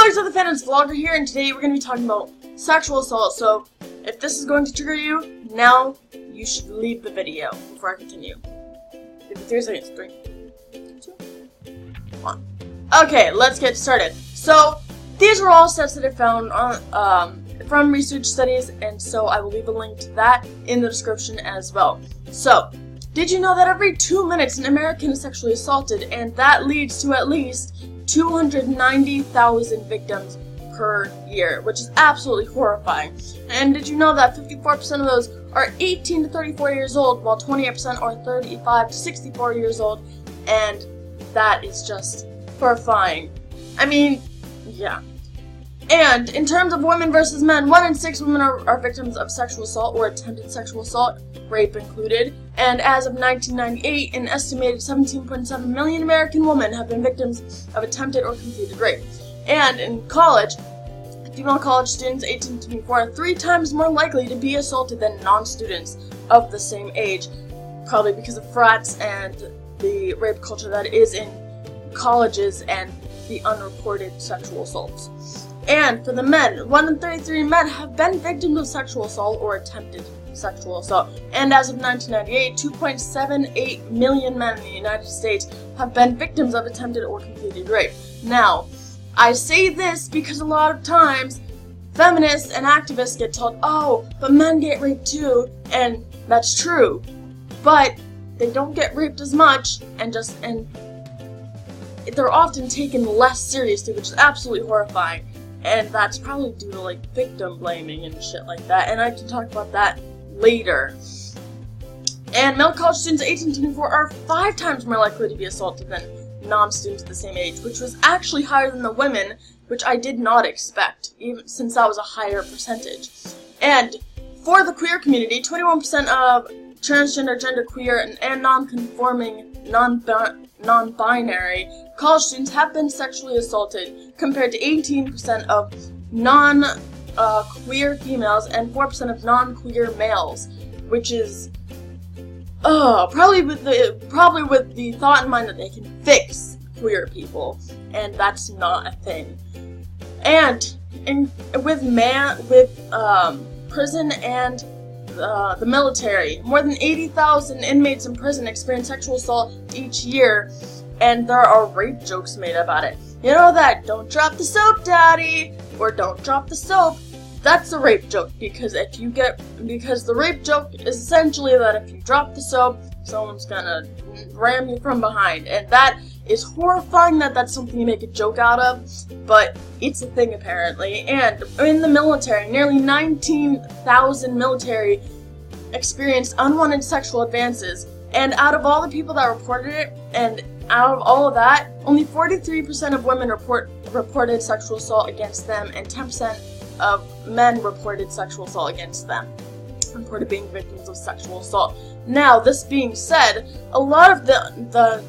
folks, the Phantoms Vlogger here, and today we're going to be talking about sexual assault. So, if this is going to trigger you, now you should leave the video before I continue. 53 seconds, 3, 2, 1. Okay, let's get started. So, these are all stats that I found on, from research studies, and so I will leave a link to that in the description as well. So, did you know that every 2 minutes an American is sexually assaulted, and that leads to at least 290,000 victims per year, which is absolutely horrifying. And did you know that 54% of those are 18 to 34 years old, while 28% are 35 to 64 years old, and that is just horrifying. I mean, yeah. And in terms of women versus men, 1 in 6 women are victims of sexual assault or attempted sexual assault, rape included. And as of 1998, an estimated 17.7 million American women have been victims of attempted or completed rape. And in college, female college students 18 to 24 are 3 times more likely to be assaulted than non-students of the same age, probably because of frats and the rape culture that is in colleges and the unreported sexual assaults. And for the men, 1 in 33 men have been victims of sexual assault or attempted sexual assault. And as of 1998, 2.78 million men in the United States have been victims of attempted or completed rape. Now, I say this because a lot of times feminists and activists get told, oh, but men get raped too, and that's true. But they don't get raped as much, and they're often taken less seriously, which is absolutely horrifying. And that's probably due to, like, victim blaming and shit like that. And I can talk about that later. And male college students 18 to 24 are 5 times more likely to be assaulted than non-students of the same age, which was actually higher than the women, which I did not expect, even since that was a higher percentage. And for the queer community, 21% of transgender, genderqueer, and non-conforming, non-binary college students have been sexually assaulted, compared to 18% of non-queer females and 4% of non-queer males, which is probably with the thought in mind that they can fix queer people, and that's not a thing. And with prison and the military, more than 80,000 inmates in prison experience sexual assault each year, and there are rape jokes made about it. You know that, don't drop the soap, daddy, or don't drop the soap. That's a rape joke, because the rape joke is essentially that if you drop the soap, someone's gonna ram you from behind, and that is horrifying that that's something you make a joke out of, but it's a thing apparently. And in the military, nearly 19,000 military experienced unwanted sexual advances, and out of all the people that reported it, and out of all of that, only 43% of women reported sexual assault against them, and 10% of men reported sexual assault against them, reported being victims of sexual assault. Now, this being said, a lot of the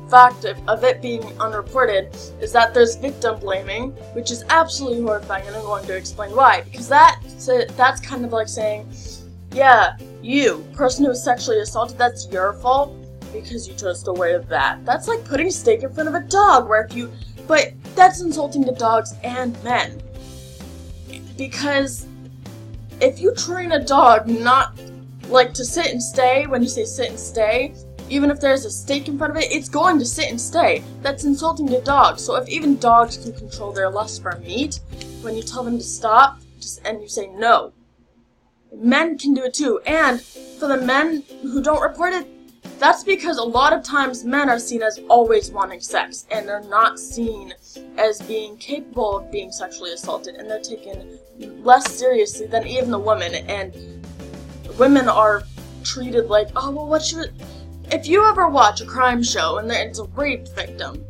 fact of it being unreported is that there's victim blaming, which is absolutely horrifying, and I'm going to explain why. Because that's kind of like saying, yeah, you, person who was sexually assaulted, that's your fault because you chose to wear that. That's like putting a steak in front of a dog, but that's insulting to dogs and men. Because if you train a dog not, like, to sit and stay, when you say sit and stay, even if there's a steak in front of it, it's going to sit and stay. That's insulting to dogs. So if even dogs can control their lust for meat, when you tell them to stop, and you say no, men can do it too. And for the men who don't report it, that's because a lot of times men are seen as always wanting sex, and they're not seen as being capable of being sexually assaulted, and they're taken less seriously than even the women, and women are treated like, oh, well, if you ever watch a crime show and it's a rape victim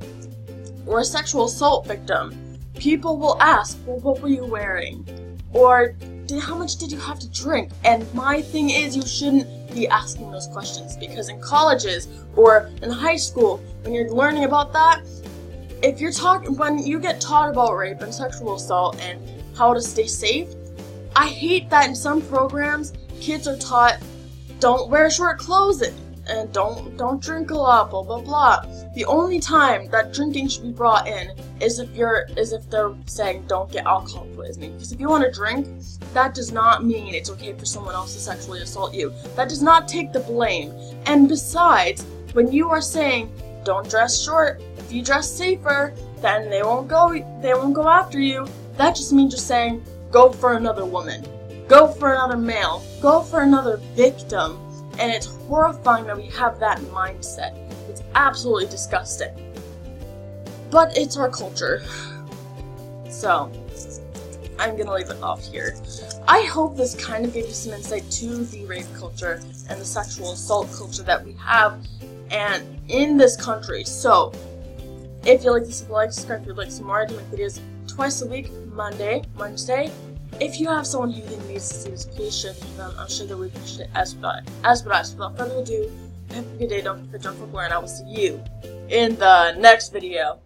or a sexual assault victim, people will ask, well, what were you wearing? Or how much did you have to drink? And my thing is, you shouldn't be asking those questions, because in colleges or in high school, when you're learning about that, when you get taught about rape and sexual assault and how to stay safe, I hate that in some programs, kids are taught, don't wear short clothes and don't drink a lot, blah blah blah. The only time that drinking should be brought in is if they're saying don't get alcohol poisoning. Because if you want to drink, that does not mean it's okay for someone else to sexually assault you. That does not take the blame. And besides, when you are saying don't dress short, if you dress safer, then they won't go after you. That just means you're saying go for another woman, go for another male, go for another victim. And it's horrifying that we have that mindset. It's absolutely disgusting. But it's our culture. So, I'm gonna leave it off here. I hope this kind of gave you some insight to the rape culture and the sexual assault culture that we have and in this country. So, if you like this, subscribe if you'd like some more. I do make videos twice a week, Monday, Wednesday. If you have someone who you think needs to see this, please share it with them. I'm sure they would appreciate it as well. Without further ado, have a good day. Don't forget to jump for more, and I will see you in the next video.